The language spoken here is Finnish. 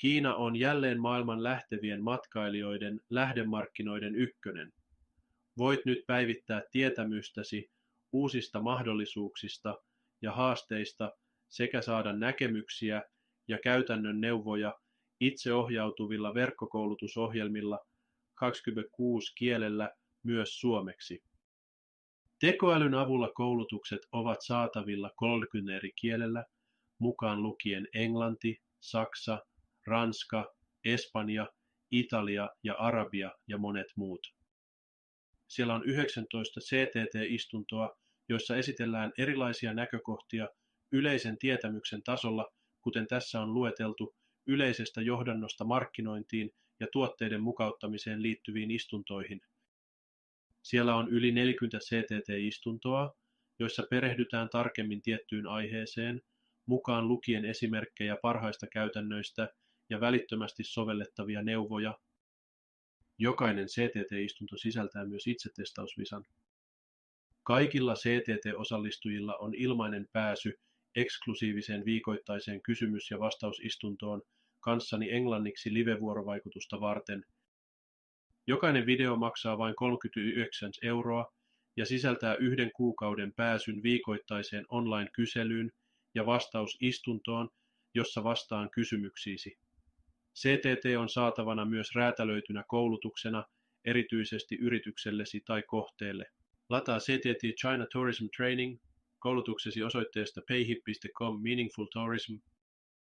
Kiina on jälleen maailman lähtevien matkailijoiden lähdemarkkinoiden ykkönen. Voit nyt päivittää tietämystäsi uusista mahdollisuuksista ja haasteista sekä saada näkemyksiä ja käytännön neuvoja itseohjautuvilla verkkokoulutusohjelmilla 26 kielellä myös suomeksi. Tekoälyn avulla koulutukset ovat saatavilla 30 eri kielellä, mukaan lukien englanti, saksa, ranska, espanja, italia ja arabia ja monet muut. Siellä on 19 CTT-istuntoa, joissa esitellään erilaisia näkökohtia yleisen tietämyksen tasolla, kuten tässä on lueteltu yleisestä johdannosta markkinointiin ja tuotteiden mukauttamiseen liittyviin istuntoihin. Siellä on yli 40 CTT-istuntoa, joissa perehdytään tarkemmin tiettyyn aiheeseen, mukaan lukien esimerkkejä parhaista käytännöistä ja välittömästi sovellettavia neuvoja. Jokainen CTT-istunto sisältää myös itsetestausvisan. Kaikilla CTT-osallistujilla on ilmainen pääsy eksklusiiviseen viikoittaiseen kysymys- ja vastausistuntoon kanssani englanniksi live-vuorovaikutusta varten. Jokainen video maksaa vain 39 € ja sisältää 1 kuukauden pääsyn viikoittaiseen online-kyselyyn ja vastausistuntoon, jossa vastaan kysymyksiisi. CTT on saatavana myös räätälöitynä koulutuksena erityisesti yrityksellesi tai kohteelle. Lataa CTT China Tourism Training koulutuksesi osoitteesta payhip.com Meaningful Tourism